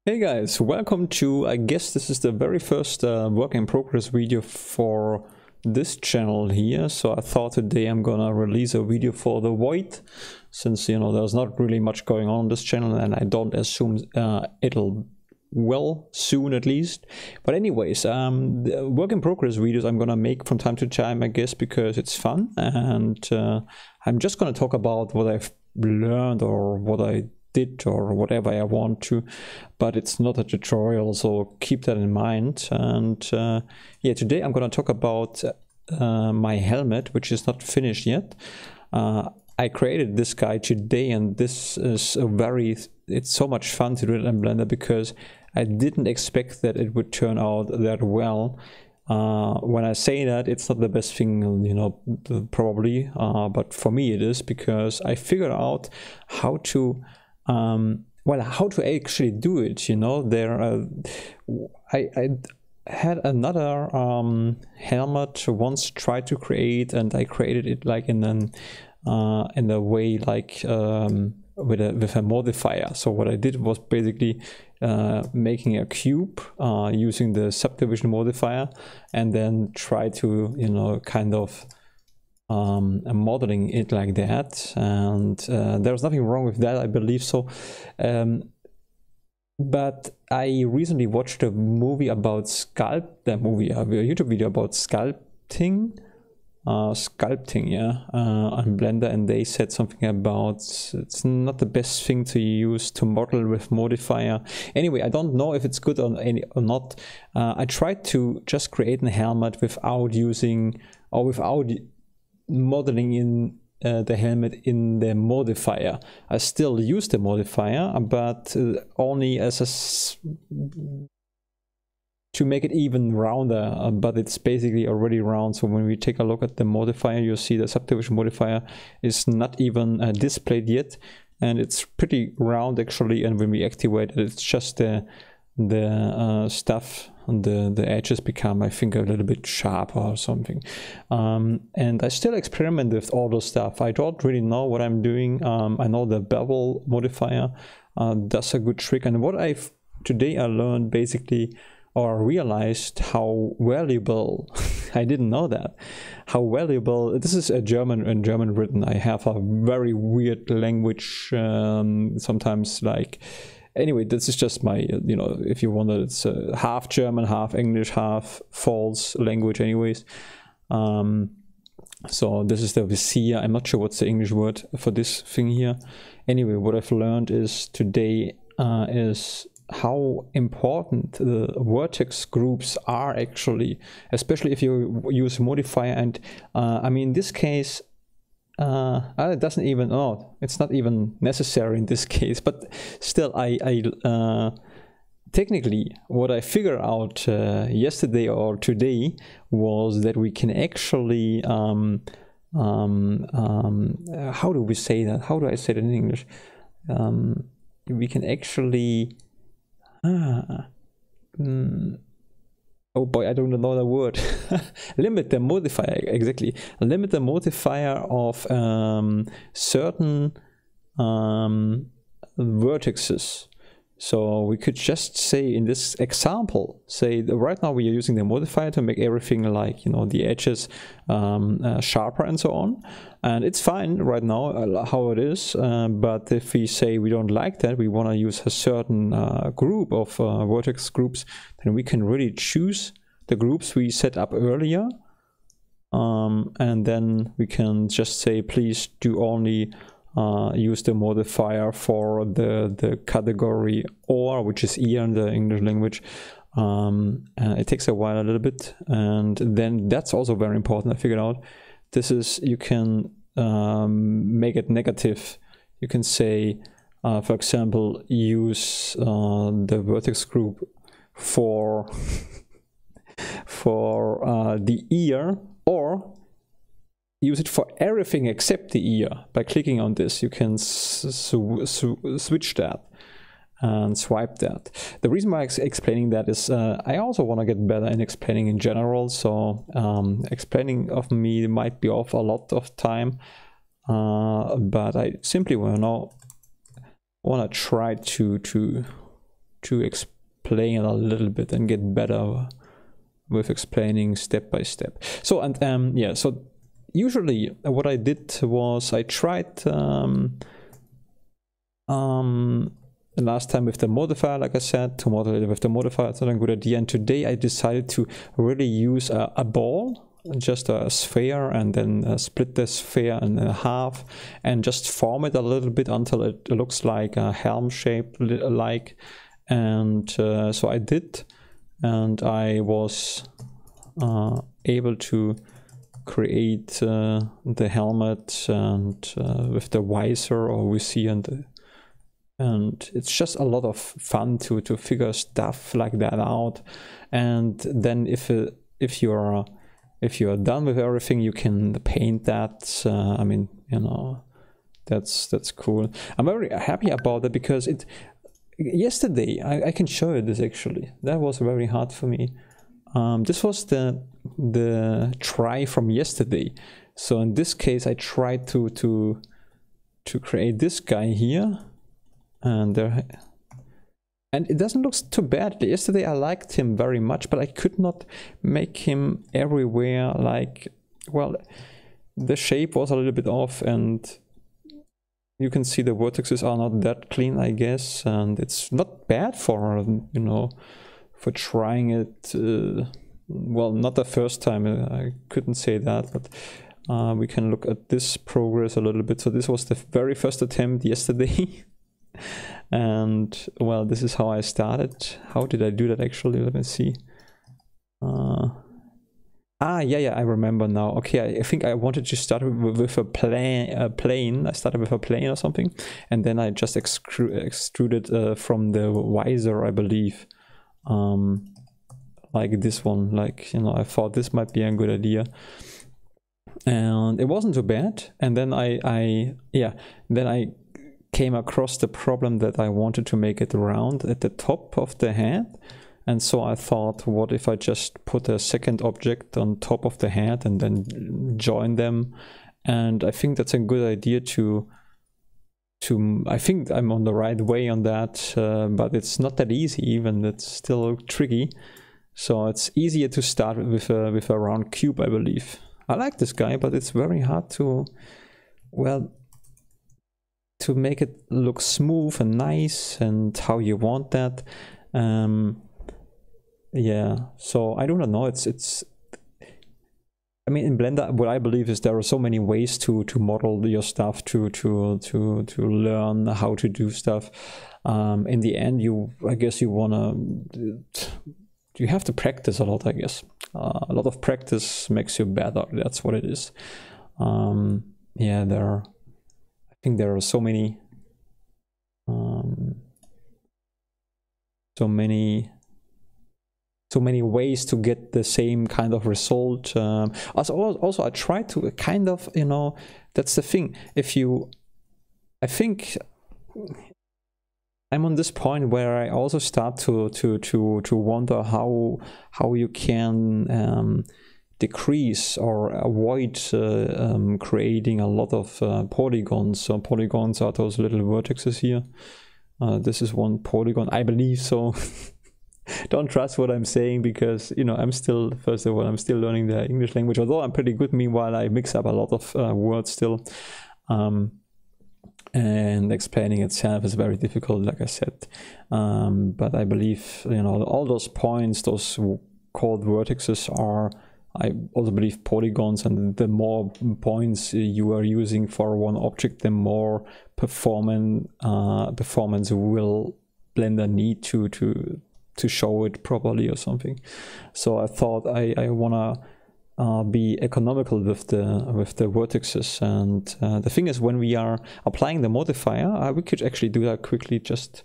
Hey guys, welcome to, I guess this is the very first work in progress video for this channel here. So I thought today I'm gonna release a video for the void, since there's not really much going on this channel, and I don't assume it'll soon at least. But anyways, the work in progress videos I'm gonna make from time to time, I guess, because it's fun, and I'm just gonna talk about what I've learned or what I did or whatever I want to, but it's not a tutorial, so keep that in mind. And yeah, today I'm gonna talk about my helmet, which is not finished yet. I created this guy today, and this is it's so much fun to do it in Blender because I didn't expect that it would turn out that well. When I say that, it's not the best thing, probably, but for me it is, because I figured out how to how to actually do it. I had another helmet once tried to create, and I created it like in a way like with a modifier. So what I did was basically making a cube using the subdivision modifier, and then try to kind of modeling it like that. And there's nothing wrong with that, I believe so. But I recently watched a movie about a YouTube video about sculpting, on Blender, and they said something about it's not the best thing to use to model with modifier. Anyway, I don't know if it's good or not. I tried to just create a helmet without modeling in the helmet in the modifier. I still use the modifier, but only as to make it even rounder, but it's basically already round. So when we take a look at the modifier, you'll see the subdivision modifier is not even displayed yet, and it's pretty round actually. And when we activate it, it's just the stuff on the edges become, I think, a little bit sharper or something. And I still experiment with all those stuff. I don't really know what I'm doing. I know the bevel modifier does a good trick, and what today I learned basically, or realized how valuable I didn't know that, how valuable this is. German written. I have a very weird language sometimes, like. Anyway, this is just my, if you wonder, it's half German, half English, half false language anyways. So this is the Vizier. I'm not sure what's the English word for this thing here. Anyway, what I've learned is today is how important the vertex groups are actually, especially if you use modifier. And I mean, in this case, it doesn't even, it's not even necessary in this case, but still, I technically what I figured out yesterday or today was that we can actually how do we say that? How do I say it in English? We can actually oh boy, I don't know the word. Limit the modifier, exactly. Limit the modifier of certain vertices. So we could just say in this example, right now we are using the modifier to make everything like, the edges sharper and so on. And it's fine right now how it is. But if we say we don't like that, we want to use a certain group of vertex groups, then we can really choose the groups we set up earlier. And then we can just say, please do only use the modifier for the category or, which is ear in the English language. It takes a while, a little bit, and then that's also very important. I figured out this is, you can make it negative. You can say, for example, use the vertex group for the ear, or use it for everything except the ear. By clicking on this, you can switch that and swipe that. The reason why I'm explaining that is I also want to get better in explaining in general. So explaining of me might be off a lot of time, but I simply want to try to explain it a little bit and get better with explaining step by step. So, and yeah, so usually what I did was I tried last time with the modifier, like I said, to model it with the modifier. It's not a good idea. And today I decided to really use a ball, just a sphere, and then split the sphere in half and just form it a little bit until it looks like a helm shape like. And so I did, and I was able to create the helmet and with the visor, or we see, and it's just a lot of fun to figure stuff like that out. And then if you're done with everything, you can paint that. I mean, you know, that's cool. I'm very happy about it because yesterday I can show you this. Actually, that was very hard for me. This was the try from yesterday. So in this case, I tried to create this guy here. And it doesn't look too bad. Yesterday I liked him very much, but I could not make him everywhere. Like, well, the shape was a little bit off, and you can see the vertices are not that clean, I guess. And it's not bad for, you know, for trying it. Well, not the first time. I couldn't say that, but we can look at this progress a little bit. So this was the very first attempt yesterday. And well, this is how I started. How did I do that actually? Let me see. Yeah, I remember now. Okay, I think I wanted to start with a plane. I started with a plane or something, and then I just extruded from the visor, I believe. Like this one, like, you know, I thought this might be a good idea. And it wasn't too bad. And then I came across the problem that I wanted to make it round at the top of the head. And so I thought, what if I just put a second object on top of the head and then join them? And I think that's a good idea I think I'm on the right way on that, but it's not that easy even. It's still tricky. So it's easier to start with a round cube, I believe. I like this guy, but it's very hard to, well, to make it look smooth and nice and how you want that. Yeah, so I don't know. I mean, in Blender, what I believe is there are so many ways to model your stuff, to learn how to do stuff. In the end, I guess you have to practice a lot, I guess. A lot of practice makes you better. That's what it is. Yeah, I think there are so many ways to get the same kind of result. Also I try to kind of, you know, that's the thing. I think I'm on this point where I also start to wonder how you can decrease or avoid creating a lot of polygons. So polygons are those little vertices here. This is one polygon, I believe so. Don't trust what I'm saying because, you know, first of all, I'm still learning the English language, although I'm pretty good. Meanwhile, I mix up a lot of words still. And explaining itself is very difficult, like I said. But I believe, you know, all those points, those called vertices are, I also believe, polygons, and the more points you are using for one object, the more performance will Blender need to show it properly or something. So I thought I wanna be economical with the vertices. And the thing is, when we are applying the modifier, we could actually do that quickly just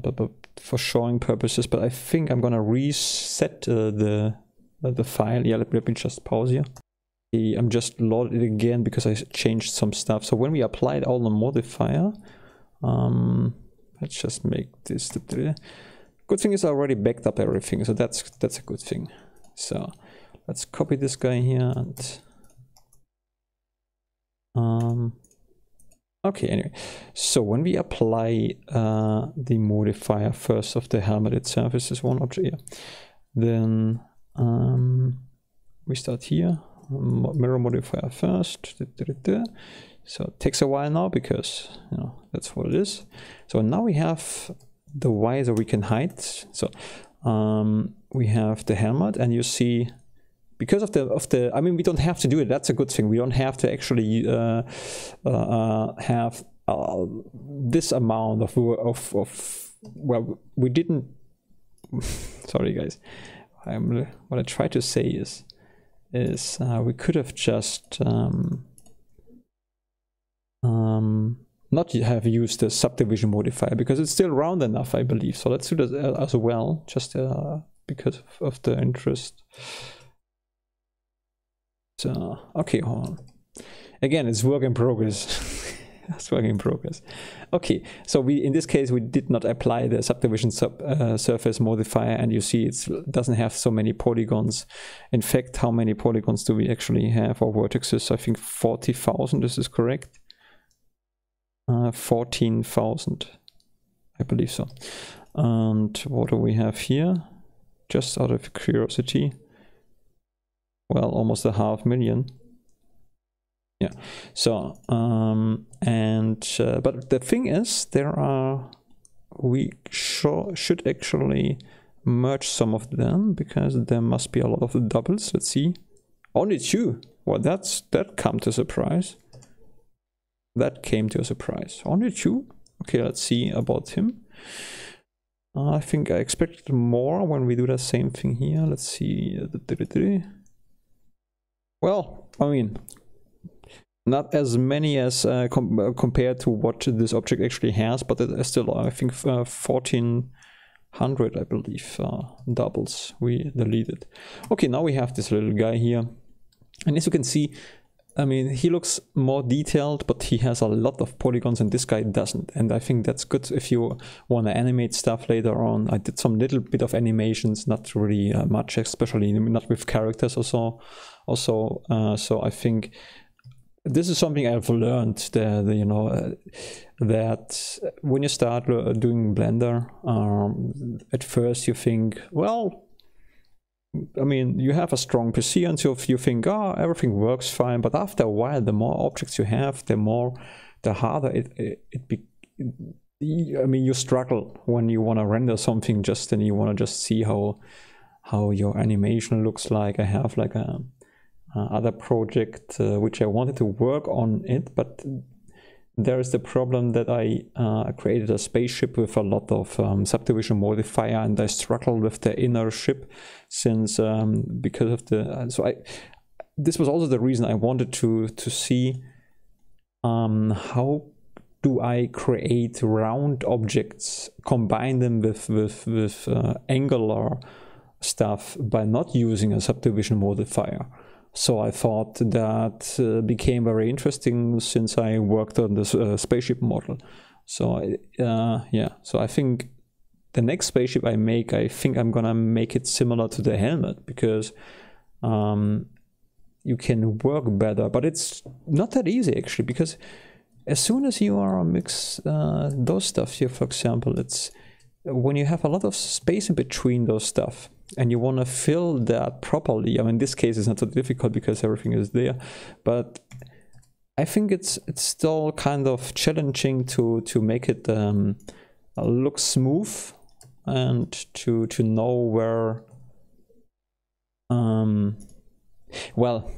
but for showing purposes. But I think I'm gonna reset the file. Yeah, let me just pause here. I'm just loaded it again because I changed some stuff. So when we applied all the modifier, let's just make this. Good thing is I already backed up everything, so that's a good thing. So let's copy this guy here and Okay, anyway, so when we apply the modifier first of the helmet itself, is this one object here, then we start here, mirror modifier first, so it takes a while now because, you know, that's what it is. So now we have the visor we can hide. So we have the helmet, and you see, because of the I mean, we don't have to do it. That's a good thing. We don't have to actually have this amount of well, we didn't. Sorry, guys. What I try to say is we could have just not have used the subdivision modifier because it's still round enough, I believe. So let's do that as well, just because of the interest. So, okay, hold on. Again, it's work in progress. It's work in progress. Okay, so in this case we did not apply the subdivision surface modifier, and you see it doesn't have so many polygons. In fact, how many polygons do we actually have, or vertices? I think 40,000. This is correct. 14,000, I believe so. And what do we have here? Just out of curiosity. Well, almost 500,000. Yeah. So but the thing is, we should actually merge some of them, because there must be a lot of doubles. Let's see. Only 2. Well, that came to a surprise. That came to a surprise. Only 2. Okay, let's see about him. I think I expected more when we do the same thing here. Let's see. Well, I mean, not as many as compared to what this object actually has, but it is still, I think, 1400, I believe, doubles we deleted. Okay, now we have this little guy here, and as you can see, I mean, he looks more detailed, but he has a lot of polygons, and this guy doesn't. And I think that's good if you want to animate stuff later on. I did some little bit of animations, not really much, especially not with characters or so. Also, so I think this is something I've learned, you know, that when you start doing Blender, at first you think, well, I mean, you have a strong PC and so you think, oh, everything works fine. But after a while, the more objects you have, the harder I mean, you struggle when you want to render something and you want to just see how your animation looks like. I have like a other project which I wanted to work on it, but there is the problem that I created a spaceship with a lot of subdivision modifier, and I struggled with the inner ship since because of the this was also the reason I wanted to see how do I create round objects, combine them with angular stuff by not using a subdivision modifier. So I thought that became very interesting since I worked on this spaceship model. So yeah, so I think the next spaceship I make, I think I'm gonna make it similar to the helmet, because you can work better, but it's not that easy actually, because as soon as you are mix those stuff here, for example, it's when you have a lot of space in between those stuff and you want to fill that properly. I mean, in this case it's not so difficult because everything is there, but I think it's still kind of challenging to make it look smooth and to know where well,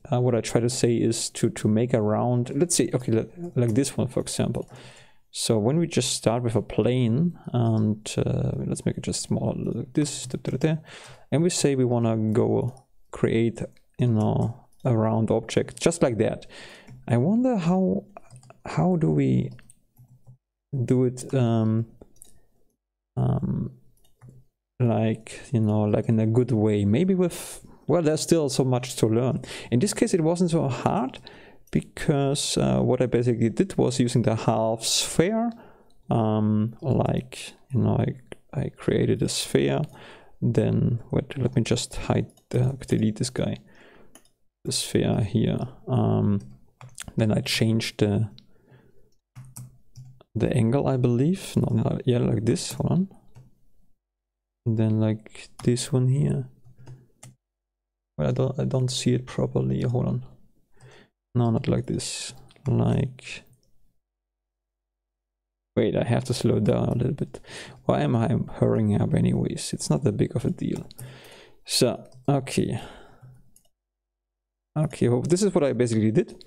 what I try to say is to make a round, let's say, okay, like this one, for example. So when we just start with a plane, and let's make it just small, like this, and we say we want to go create, you know, a round object just like that. I wonder how do we do it, like, you know, like in a good way, maybe with, well, there's still so much to learn. In this case it wasn't so hard, because what I basically did was using the half sphere, like, you know, I created a sphere, then wait, let me just delete this guy, the sphere here, then I changed the the angle, I believe. No, yeah, like this. Hold on. And then like this one here. Well, I don't see it properly. Hold on. No, not like this. Like, wait, I have to slow down a little bit. Why am I hurrying up anyways? It's not that big of a deal. So, okay. Okay, well, this is what I basically did.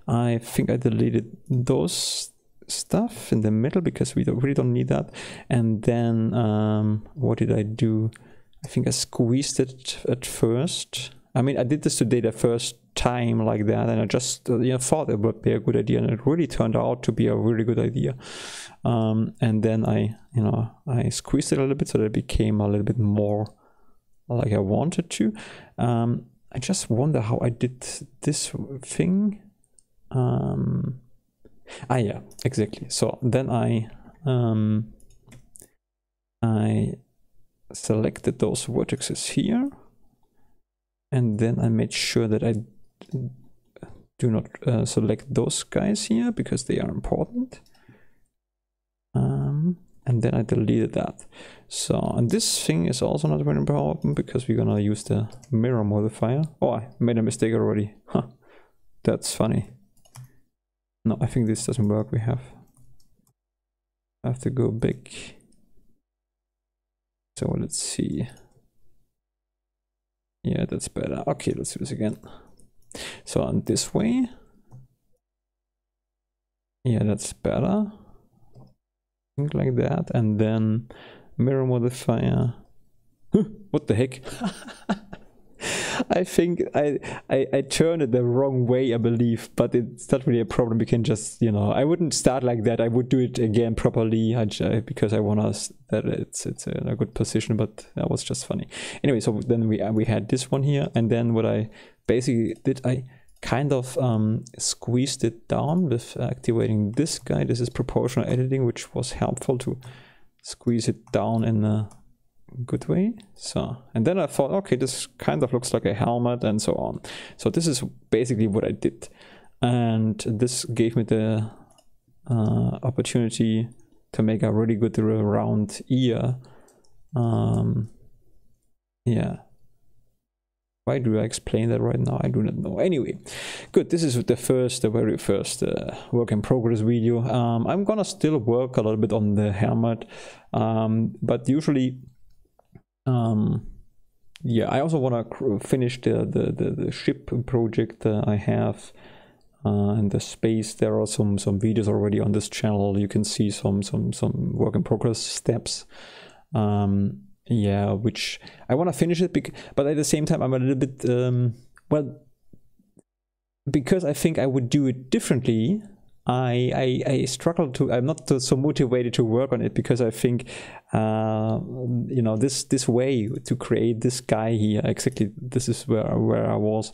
I think I deleted those stuff in the middle because we really don't need that. And then, what did I do? I think I squeezed it at first. I mean, I did this today the first time like that, and I just thought it would be a good idea, and it really turned out to be a really good idea. And then I squeezed it a little bit so that it became a little bit more like I wanted to. I just wonder how I did this thing. Yeah, exactly. So then I selected those vertices here, and then I made sure that I do not select those guys here because they are important. And then I deleted that. So, and this thing is also not very important because we're gonna use the mirror modifier. Oh, I made a mistake already. Huh, that's funny. No, I think this doesn't work. We have to go big. So let's see. Yeah, that's better. Okay, let's do this again. So on this way. Yeah, that's better. Think like that, and then mirror modifier. What the heck? I think I turned it the wrong way, I believe, but it's not really a problem. We can just, I wouldn't start like that. I would do it again properly because I want us that it's in a good position, but that was just funny. Anyway, so then we had this one here, and then what I basically did, I kind of squeezed it down with activating this guy. This is proportional editing, which was helpful to squeeze it down in a good way. So, and then I thought, okay, this kind of looks like a helmet and so on. So this is basically what I did, and this gave me the opportunity to make a really good round ear. Yeah. Why do I explain that right now? I do not know. Anyway, good. This is the very first work in progress video. I'm gonna still work a little bit on the helmet, but usually, yeah, I also want to finish the ship project I have in the space. There are some videos already on this channel. You can see some work in progress steps. Yeah, which I want to finish it, but at the same time I'm a little bit well, because I think I would do it differently. I struggle to. I'm not so motivated to work on it because I think this way to create this guy here, exactly this is where I was,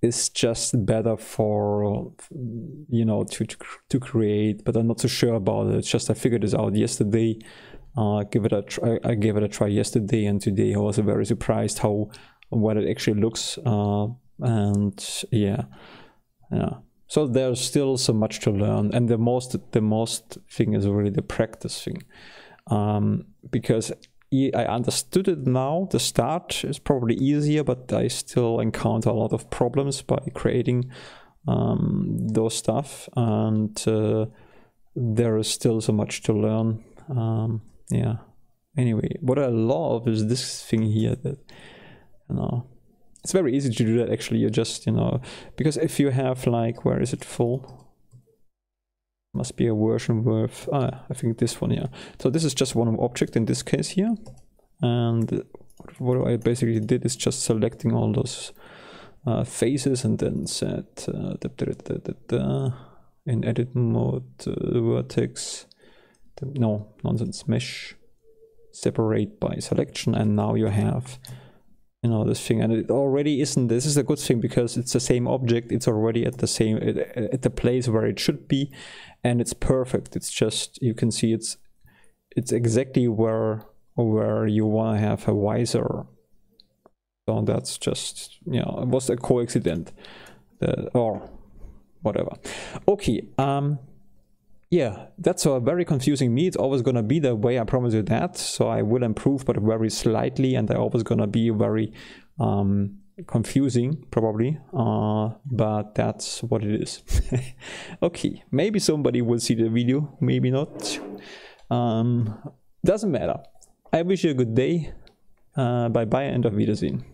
is just better for to create, but I'm not so sure about it. It's just I figured this out yesterday. I gave it a try yesterday, and today I was very surprised how well it actually looks. And yeah. So there's still so much to learn, and the most thing is really the practice thing, because I understood it now. The start is probably easier, but I still encounter a lot of problems by creating those stuff, and there is still so much to learn. Yeah. Anyway, what I love is this thing here that, it's very easy to do that actually. You just, because if you have like, where is it full? Must be a version with, I think this one here. So this is just one object in this case here. And what I basically did is just selecting all those faces and then set in edit mode, vertex. No, nonsense, mesh, separate by selection, and now you have, this thing, and it already isn't, this is a good thing because it's the same object, it's already at the place where it should be, and it's perfect. It's just, you can see it's exactly where you want to have a visor. So that's just, it was a coincidence, or whatever. Okay, yeah, that's very confusing me. It's always gonna be the way, I promise you that. So I will improve, but very slightly, and they're always gonna be very confusing probably, but that's what it is. Okay, maybe somebody will see the video, maybe not. Doesn't matter. I wish you a good day. Bye bye and auf Wiedersehen.